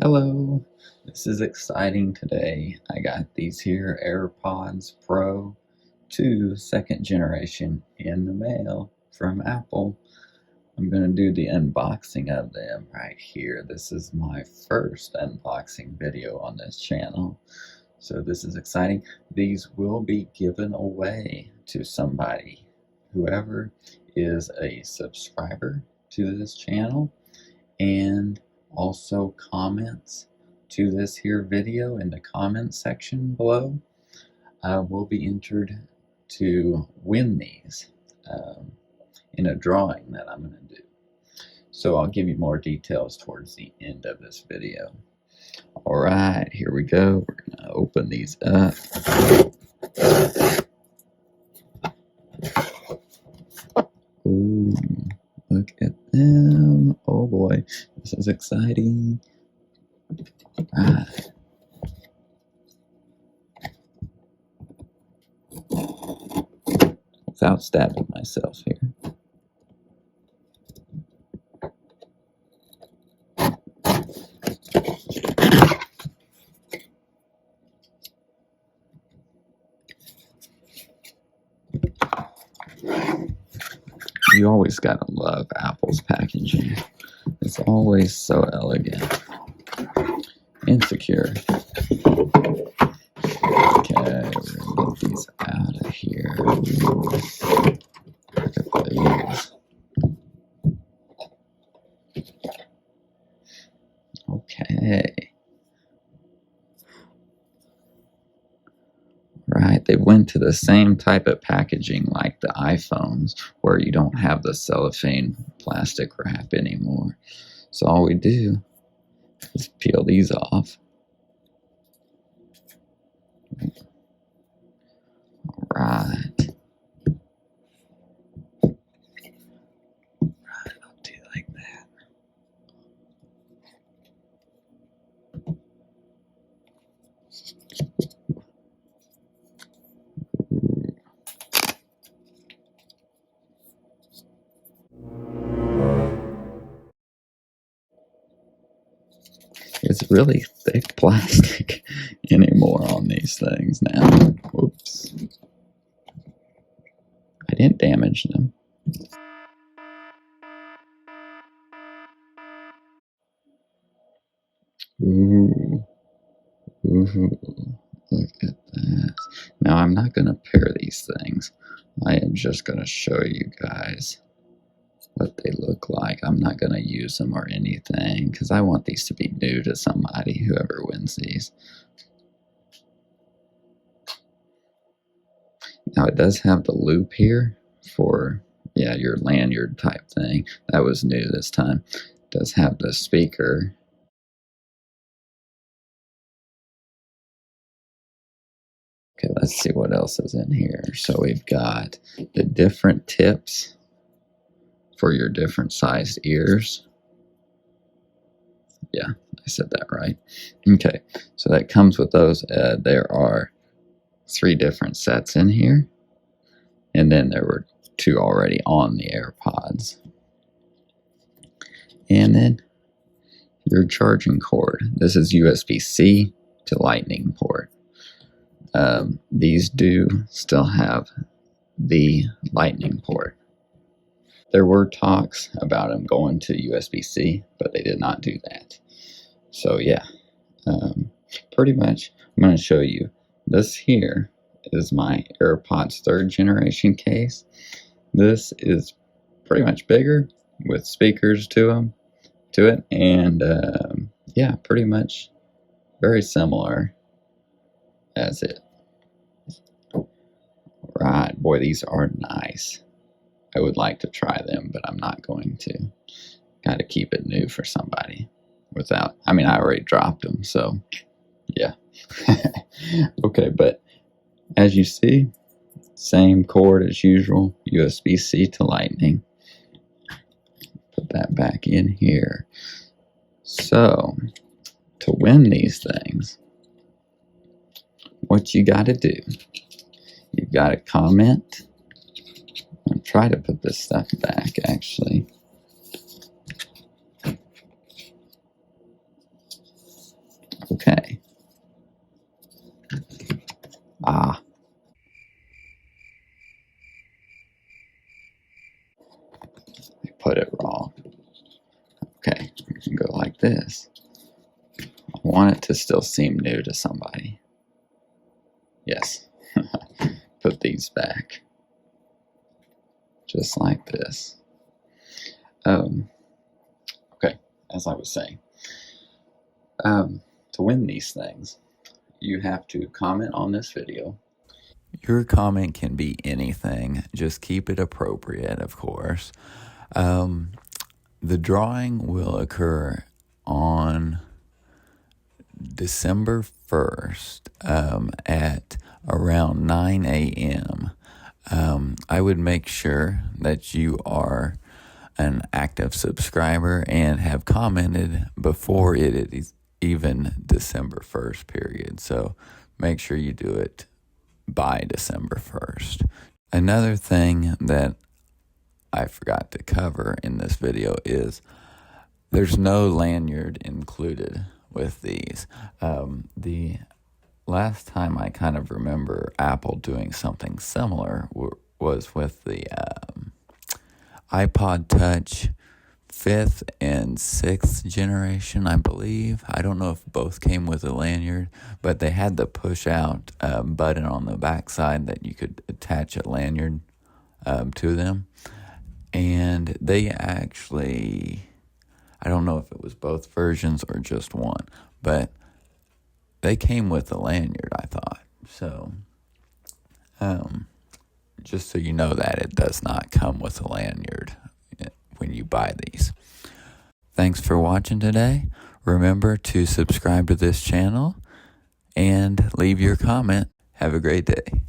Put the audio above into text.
Hello, this is exciting today. I got these here AirPods Pro 2 second generation in the mail from Apple. I'm going to do the unboxing of them right here. This is my first unboxing video on this channel. So this is exciting. These will be given away to somebody, whoever is a subscriber to this channel and also comments to this here video in the comment section below will be entered to win these in a drawing that I'm going to do. So I'll give you more details towards the end of this video. Alright, here we go. We're going to open these up. Ooh, look at them. Oh boy, this is exciting. Right. Without stabbing myself here. You always gotta love Apple's packaging. It's always so elegant and secure. Okay, we're gonna get these out of here. Look at these. Okay. Right, they went to the same type of packaging like the iPhones, where you don't have the cellophane plastic wrap anymore. So all we do is peel these off. Right. I'll do it like that. It's really thick plastic anymore on these things now. Whoops. I didn't damage them. Ooh. Ooh. Look at that. Now I'm not going to pair these things. I am just going to show you guys what they look like. I'm not going to use them or anything because I want these to be new to somebody, whoever wins these. Now it does have the loop here for, yeah, your lanyard type thing. That was new this time. It does have the speaker. Okay, let's see what else is in here. So we've got the different tips for your different sized ears. Yeah, I said that right. Okay, so that comes with those. There are 3 different sets in here, and then there were 2 already on the AirPods. And then your charging cord. This is USB-C to Lightning port. These do still have the Lightning port. There were talks about them going to USB-C, but they did not do that. So yeah, pretty much I'm going to show you. This here is my AirPods 3rd generation case. This is pretty much bigger with speakers to it, and yeah, pretty much very similar as it. Right, boy, these are nice. I would like to try them, but I'm not going to. Got to keep it new for somebody without, I mean, I already dropped them, so yeah. Okay, but as you see, same cord as usual, USB-C to Lightning. Put that back in here. So, to win these things, what you got to do, you've got to comment. I'm going to try to put this stuff back, actually. Okay. Ah, I put it wrong. Okay, we can go like this. I want it to still seem new to somebody. Yes. Put these back. Just like this. Okay, as I was saying, to win these things, you have to comment on this video. Your comment can be anything. Just keep it appropriate, of course. The drawing will occur on December 1st at around 9 a.m. I would make sure that you are an active subscriber and have commented before it is even December 1st period. So make sure you do it by December 1st. Another thing that I forgot to cover in this video is there's no lanyard included with these. The last time I kind of remember Apple doing something similar was with the iPod Touch 5th and 6th generation, I believe. I don't know if both came with a lanyard, but they had the push out button on the back side that you could attach a lanyard to them. And they actually, I don't know if it was both versions or just one, but they came with a lanyard, I thought. So, just so you know that it does not come with a lanyard when you buy these. Thanks for watching today. Remember to subscribe to this channel and leave your comment. Have a great day.